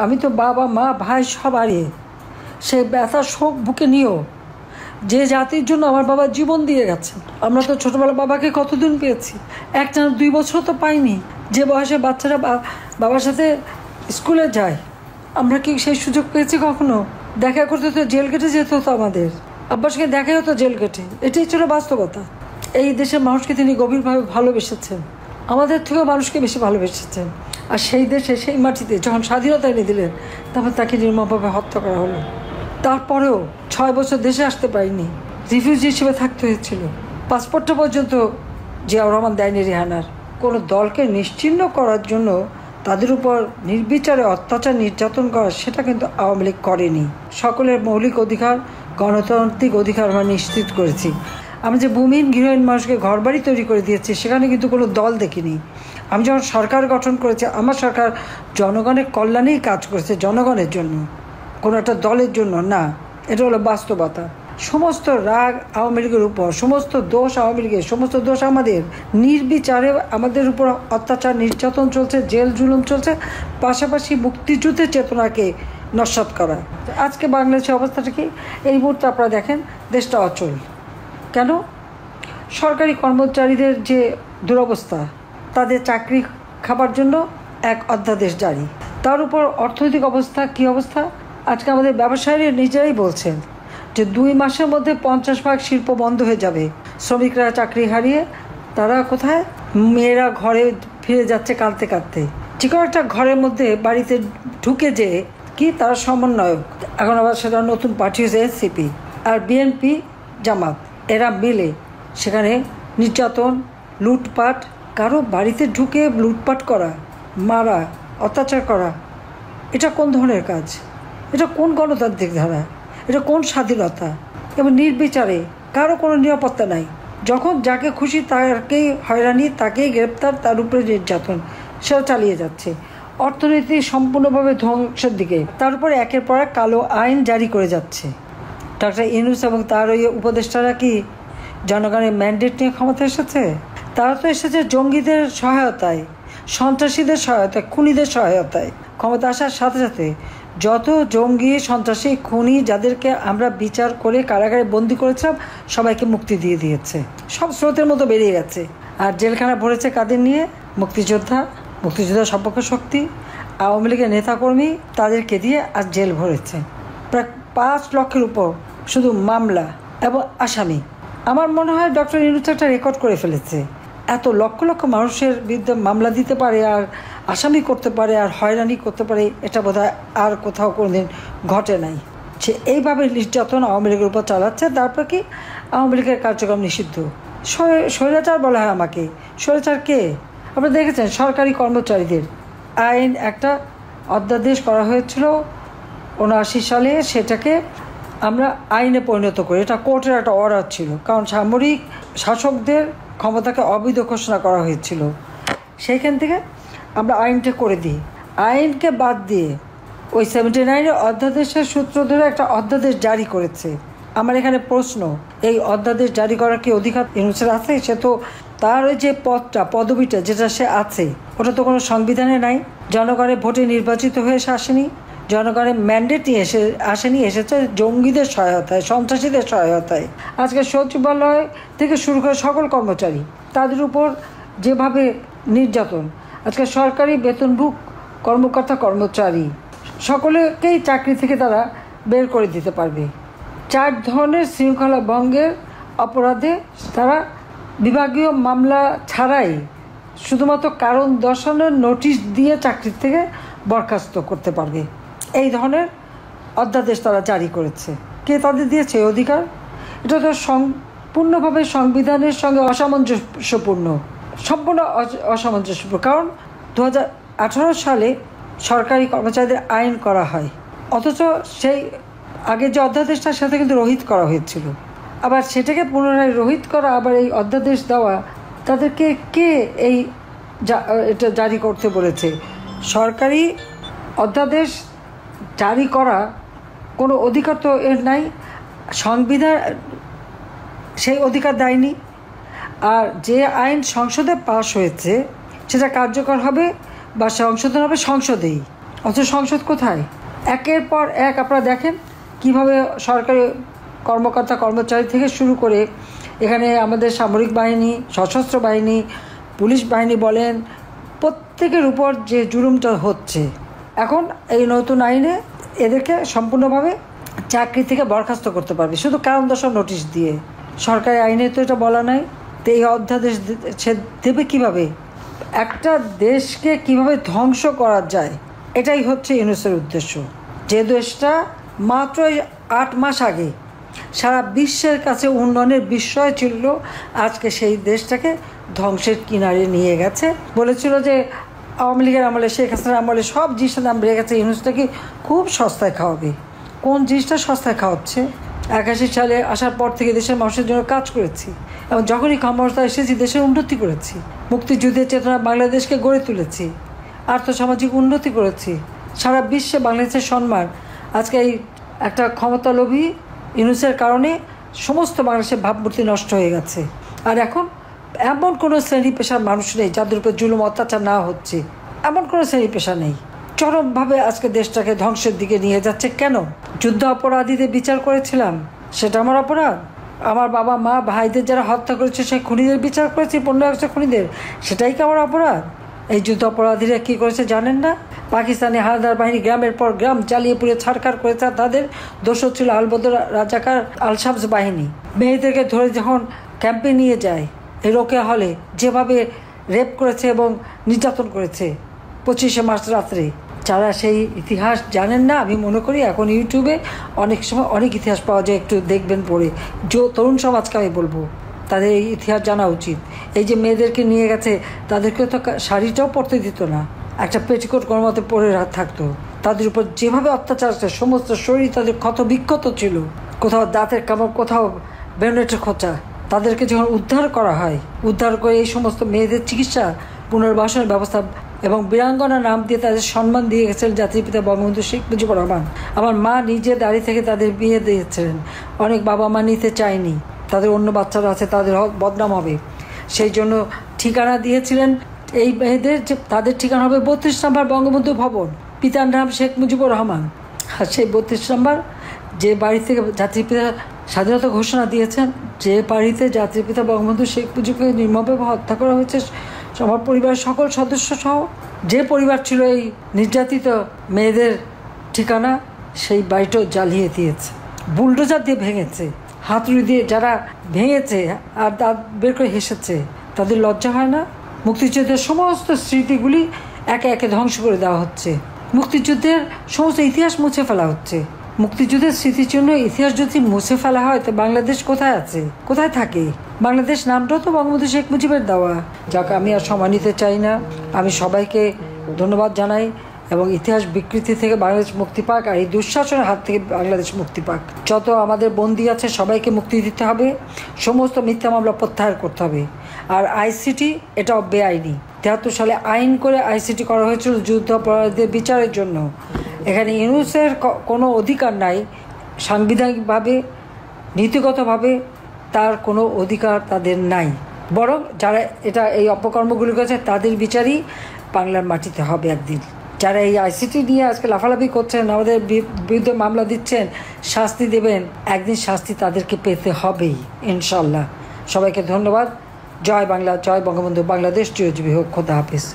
আমি তো বাবা মা ভাই সবারই সেই ব্যথা শোক বুকে নিয়েও যে জাতির জন্য আমার বাবা জীবন দিয়ে গেছে। আমরা তো ছোটোবেলা বাবাকে কতদিন পেয়েছি, 1-2 বছর তো পাইনি। যে বয়সে বাচ্চারা বাবার সাথে স্কুলে যায়, আমরা কি সেই সুযোগ পেয়েছি কখনো? দেখা করতে তো জেল গেটে যেতে হতো আমাদের, আব্বার সঙ্গে দেখা হতো জেল গেটে। এটাই ছিল বাস্তবতা। এই দেশের মানুষকে তিনি গভীরভাবে ভালোবেসেছেন, আমাদের থেকেও মানুষকে বেশি ভালোবেসেছেন। আর সেই দেশে সেই মাটিতে যখন স্বাধীনতা এনে দিলেন, তখন তাকে নির্মমভাবে হত্যা করা হলো। তারপরেও 6 বছর দেশে আসতে পারিনি, রিফিউজি হিসেবে থাকতে হয়েছিল। পাসপোর্টটা পর্যন্ত জিয়াউর রহমান দেয়নি রেহানার। কোনো দলকে নিশ্চিহ্ন করার জন্য তাদের উপর নির্বিচারে অত্যাচার নির্যাতন করা, সেটা কিন্তু আওয়ামী লীগ করেনি। সকলের মৌলিক অধিকার, গণতান্ত্রিক অধিকার আমরা নিশ্চিত করেছি। আমরা যে ভূমিহীন গৃহহীন মানুষকে ঘরবাড়ি তৈরি করে দিয়েছি, সেখানে কিন্তু কোনো দল দেখিনি। আমি যখন সরকার গঠন করেছি, আমার সরকার জনগণের কল্যাণেই কাজ করেছে, জনগণের জন্য, কোনো একটা দলের জন্য না। এটা হলো বাস্তবতা। সমস্ত রাগ আওয়ামী লীগের উপর, সমস্ত দোষ আওয়ামী লীগের, সমস্ত দোষ আমাদের। নির্বিচারে আমাদের উপর অত্যাচার নির্যাতন চলছে, জেল জুলুম চলছে, পাশাপাশি মুক্তিযুদ্ধের চেতনাকে নস্যাৎ করা। আজকে বাংলাদেশের অবস্থাটা কি? এই মুহূর্তে আপনারা দেখেন দেশটা অচল। কেন? সরকারি কর্মচারীদের যে দুরবস্থা, তাদের চাকরি খাবার জন্য এক অধ্যাদেশ জারি, তার উপর অর্থনৈতিক অবস্থা কী অবস্থা। আজকে আমাদের ব্যবসায়ীরা নিজেরাই বলছেন যে 2 মাসের মধ্যে 50% শিল্প বন্ধ হয়ে যাবে। শ্রমিকরা চাকরি হারিয়ে তারা কোথায়? মেয়েরা ঘরে ফিরে যাচ্ছে কাঁদতে কাঁদতে। যে কোনো একটা ঘরের মধ্যে বাড়িতে ঢুকে যে কি তারা সমন্বয়ক, এখন আবার সেটা নতুন পার্টি হয়েছে এনসিপি আর বিএনপি জামাত, এরা মিলে সেখানে নির্যাতন, লুটপাট, কারো বাড়িতে ঢুকে লুটপাট করা, মারা, অত্যাচার করা, এটা কোন ধরনের কাজ? এটা কোন গণতান্ত্রিক ধারা? এটা কোন স্বাধীনতা? এবং নির্বিচারে কারো কোনো নিরাপত্তা নাই। যখন যাকে খুশি তাকেই হয়রানি, তাকেই গ্রেপ্তার, তার উপরে নির্যাতন, সেটা চালিয়ে যাচ্ছে। অর্থনীতি সম্পূর্ণভাবে ধ্বংসের দিকে। তার উপরে একের পর এক কালো আইন জারি করে যাচ্ছে। ডক্টর ইউনূস এবং তার ওই উপদেষ্টারা কি জনগণের ম্যান্ডেট নিয়ে ক্ষমতা এসেছে? তারা তো এসেছে জঙ্গিদের সহায়তায়, সন্ত্রাসীদের সহায়তায়, খুনিদের সহায়তায়। ক্ষমতা আসার সাথে সাথে যত জঙ্গি, সন্ত্রাসী, খুনি যাদেরকে আমরা বিচার করে কারাগারে বন্দি করেছিলাম, সবাইকে মুক্তি দিয়ে দিয়েছে। সব স্রোতের মতো বেরিয়ে গেছে। আর জেলখানা ভরেছে কাদের নিয়ে? মুক্তিযোদ্ধা, মুক্তিযোদ্ধা সম্পর্ক শক্তি, আওয়ামী লীগের নেতাকর্মী, তাদেরকে দিয়ে আজ জেল ভরেছে। প্রায় 5 লক্ষের উপর শুধু মামলা এবং আসামি। আমার মনে হয় ডক্টর ইউনূস একটা রেকর্ড করে ফেলেছে। এত লক্ষ লক্ষ মানুষের বিরুদ্ধে মামলা দিতে পারে, আর আসামি করতে পারে, আর হয়রানি করতে পারে, এটা বোধহয় আর কোথাও কোনোদিন ঘটে নাই। সে এইভাবে নির্যাতন আওয়ামী লীগের উপর চালাচ্ছে। তারপর কি? আওয়ামী লীগের কার্যক্রম নিষিদ্ধ। স্বৈরাচার বলা হয় আমাকে। স্বৈরাচার কে? আপনারা দেখেছেন সরকারি কর্মচারীদের আইন একটা অধ্যাদেশ করা হয়েছিল 79 সালে, সেটাকে আমরা আইনে পরিণত করি। এটা কোর্টের একটা অর্ডার ছিল, কারণ সামরিক শাসকদের ক্ষমতাকে অবৈধ ঘোষণা করা হয়েছিল। সেইখান থেকে আমরা আইনটা করে দিই। আইনকে বাদ দিয়ে ওই 79 অধ্যাদেশের সূত্র ধরে একটা অধ্যাদেশ জারি করেছে। আমার এখানে প্রশ্ন, এই অধ্যাদেশ জারি করার কি অধিকার ইউনূসের আছে? সে তো তার ওই যে পদবিটা যেটা সে আছে, ওটা তো কোনো সংবিধানে নাই। জনগণের ভোটে নির্বাচিত হয়ে সে আসেনি, জনগণের ম্যান্ডেট নিয়ে আসেনি, এসেছে জঙ্গিদের সহায়তায়, সন্ত্রাসীদের সহায়তায়। আজকে সচিবালয় থেকে শুরু করে সকল কর্মচারী, তাদের উপর যেভাবে নির্যাতন, আজকে সরকারি বেতনভুক কর্মকর্তা কর্মচারী সকলেকেই চাকরি থেকে তারা বের করে দিতে পারবে। 4 ধরনের শৃঙ্খলা ভঙ্গের অপরাধে তারা বিভাগীয় মামলা ছাড়াই শুধুমাত্র কারণ দর্শানোর নোটিশ দিয়ে চাকরি থেকে বরখাস্ত করতে পারবে। এই ধরনের অধ্যাদেশ তারা জারি করেছে। কে তাদের দিয়েছে এই অধিকার? এটা তো সম্পূর্ণভাবে সংবিধানের সঙ্গে অসামঞ্জস্যপূর্ণ, সম্পূর্ণ অসামঞ্জস্যপূর্ণ। কারণ 2018 সালে সরকারি কর্মচারীদের আইন করা হয়, অথচ সেই আগের যে অধ্যাদেশটা সেটা কিন্তু রহিত করা হয়েছিল। আবার সেটাকে পুনরায় রহিত করা, আবার এই অধ্যাদেশ দেওয়া, তাদেরকে কে এটা জারি করতে বলেছে? সরকারি অধ্যাদেশ জারি করা কোনো অধিকার তো এর নাই, সংবিধান সেই অধিকার দেয়নি। আর যে আইন সংসদে পাশ হয়েছে সেটা কার্যকর হবে বা সংশোধন হবে সংসদেই, অথচ সংসদ কোথায়? একের পর এক আপনারা দেখেন কিভাবে সরকারি কর্মকর্তা কর্মচারী থেকে শুরু করে এখানে আমাদের সামরিক বাহিনী, সশস্ত্র বাহিনী, পুলিশ বাহিনী বলেন, প্রত্যেকের উপর যে জুলুমটা হচ্ছে। এখন এই নতুন আইনে এদেরকে সম্পূর্ণভাবে চাকরি থেকে বরখাস্ত করতে পারবে শুধু কারণ দর্শাও নোটিশ দিয়ে। সরকারি আইনে তো এটা বলা নাই, তো এই অধ্যাদেশ সে দেবে কীভাবে? একটা দেশকে কিভাবে ধ্বংস করা যায়, এটাই হচ্ছে ইউনূসের উদ্দেশ্য। যে দেশটা মাত্র 8 মাস আগে সারা বিশ্বের কাছে উন্নয়নের বিষয় ছিল, আজকে সেই দেশটাকে ধ্বংসের কিনারে নিয়ে গেছে। বলেছিল যে আওয়ামী লীগের আমলে, শেখ হাসিনার আমলে সব জিনিসের দাম বেড়ে গেছে, ইউনূসটাকে খুব সস্তায় খাওয়াবে। কোন জিনিসটা সস্তায় খাওয়াচ্ছে? 81 সালে আসার পর থেকে দেশের মানুষের জন্য কাজ করেছি এবং যখনই ক্ষমতা এসেছি দেশের উন্নতি করেছি, মুক্তিযুদ্ধের চেতনা বাংলাদেশকে গড়ে তুলেছি, আর্থসামাজিক উন্নতি করেছি, সারা বিশ্বে বাংলাদেশের সম্মান। আজকে এই একটা ক্ষমতালোভী ইউনূসের কারণে সমস্ত বাংলাদেশের ভাবমূর্তি নষ্ট হয়ে গেছে। আর এখন এমন কোনো শ্রেণী পেশার মানুষ নেই যাদের উপর জুলুম অত্যাচার না হচ্ছে, এমন কোনো শ্রেণী পেশা নেই। চরমভাবে আজকে দেশটাকে ধ্বংসের দিকে নিয়ে যাচ্ছে। কেন? যুদ্ধ অপরাধীদের বিচার করেছিলাম, সেটা আমার অপরাধ? আমার বাবা মা ভাইদের যারা হত্যা করেছে সেই খুনিদের বিচার করেছি, 15 আগস্টের খুনিদের, সেটাই কি আমার অপরাধ? এই যুদ্ধ অপরাধীরা কী করেছে জানেন না? পাকিস্তানি হানাদার বাহিনী গ্রামের পর গ্রাম জ্বালিয়ে পুড়ে ছাড়খাড় করেছে। তাদের দোষর ছিল আলবদর রাজাকার আল শামস বাহিনী। মেয়েদেরকে ধরে যখন ক্যাম্পে নিয়ে যায়, এই রোকেয়া হলে যেভাবে রেপ করেছে এবং নির্যাতন করেছে 25শে মার্চ রাত্রে। যারা সেই ইতিহাস জানেন না, আমি মনে করি এখন ইউটিউবে অনেক সময় অনেক ইতিহাস পাওয়া যায়, একটু দেখবেন পড়ে। তরুণ সমাজকে আমি বলবো তাদের এই ইতিহাস জানা উচিত। এই যে মেয়েদেরকে নিয়ে গেছে, তাদেরকে তো শাড়িটাও পরতে দিত না, একটা পেটিকোট কোনো মতে পরে থাকতো। তাদের উপর যেভাবে অত্যাচার আছে, সমস্ত শরীর তাদের ক্ষত বিক্ষত ছিল, কোথাও দাঁতের কামড়, কোথাও বেনেটের খোঁচা। তাদেরকে যখন উদ্ধার করা হয়, উদ্ধার করে এই সমস্ত মেয়েদের চিকিৎসা, পুনর্বাসনের ব্যবস্থা এবং বীরাঙ্গনা নাম দিয়ে তাদের সম্মান দিয়ে গেছিলেন জাতির পিতা বঙ্গবন্ধু শেখ মুজিবুর রহমান। আমার মা নিজে দাঁড়িয়ে থেকে তাদের বিয়ে দিয়েছিলেন। অনেক বাবা মা নিতে চায়নি, তাদের অন্য বাচ্চারা আছে, তাদের বদনাম হবে, সেই জন্য ঠিকানা দিয়েছিলেন এই মেয়েদের, যে তাদের ঠিকানা হবে 32 নম্বর বঙ্গবন্ধু ভবন, পিতার নাম শেখ মুজিবুর রহমান। আর সেই 32 নম্বর যে বাড়ি থেকে জাতির পিতা স্বাধীনতা ঘোষণা দিয়েছেন, যে বাড়িতে জাতির পিতা বঙ্গবন্ধু শেখ মুজিবকে নির্মমভাবে হত্যা করা হয়েছে, আমার পরিবারের সকল সদস্য সহ যে পরিবার ছিল এই নির্যাতিত মেয়েদের ঠিকানা, সেই বাড়িটাও জ্বালিয়ে দিয়েছে, বুলডোজার দিয়ে ভেঙেছে, হাতুড়ি দিয়ে যারা ভেঙেছে আর দাঁত বের করে হেসেছে, তাদের লজ্জা হয় না? মুক্তিযুদ্ধের সমস্ত স্মৃতিগুলি একে একে ধ্বংস করে দেওয়া হচ্ছে, মুক্তিযুদ্ধের সমস্ত ইতিহাস মুছে ফেলা হচ্ছে। মুক্তিযুদ্ধের স্মৃতির জন্য ইতিহাস যদি মুছে ফেলা হয়, তো বাংলাদেশ কোথায় আছে, কোথায় থাকে? বাংলাদেশ নামটাও তো বঙ্গবন্ধু শেখ মুজিবের দেওয়া। যাকে আমি আর সময় নিতে চাই না, আমি সবাইকে ধন্যবাদ জানাই এবং ইতিহাস বিকৃতি থেকে বাংলাদেশ মুক্তি পাক, আর এই দুঃশাসনের হাত থেকে বাংলাদেশ মুক্তি পাক। যত আমাদের বন্দী আছে সবাইকে মুক্তি দিতে হবে, সমস্ত মিথ্যা মামলা প্রত্যাহার করতে হবে। আর আইসিটি এটাও বেআইনি। 73 সালে আইন করে আইসিটি করা হয়েছিল যুদ্ধ অপরাধীদের বিচারের জন্য। এখানে ইউনূসের কোনো অধিকার নাই, সাংবিধানিকভাবে নীতিগতভাবে তার কোনো অধিকার তাদের নাই। বরং যারা এই অপকর্মগুলি করেছে তাদের বিচারই বাংলার মাটিতে হবে একদিন। যারা এই আইসিটি নিয়ে আজকে লাফালাফি করছেন, আমাদের বিরুদ্ধে মামলা দিচ্ছেন, শাস্তি দেবেন, একদিন শাস্তি তাদেরকে পেতে হবেই ইনশাল্লাহ। সবাইকে ধন্যবাদ। জয় বাংলা, জয় বঙ্গবন্ধু, বাংলাদেশ চিরজীবী হোক। খোদা হাফিজ।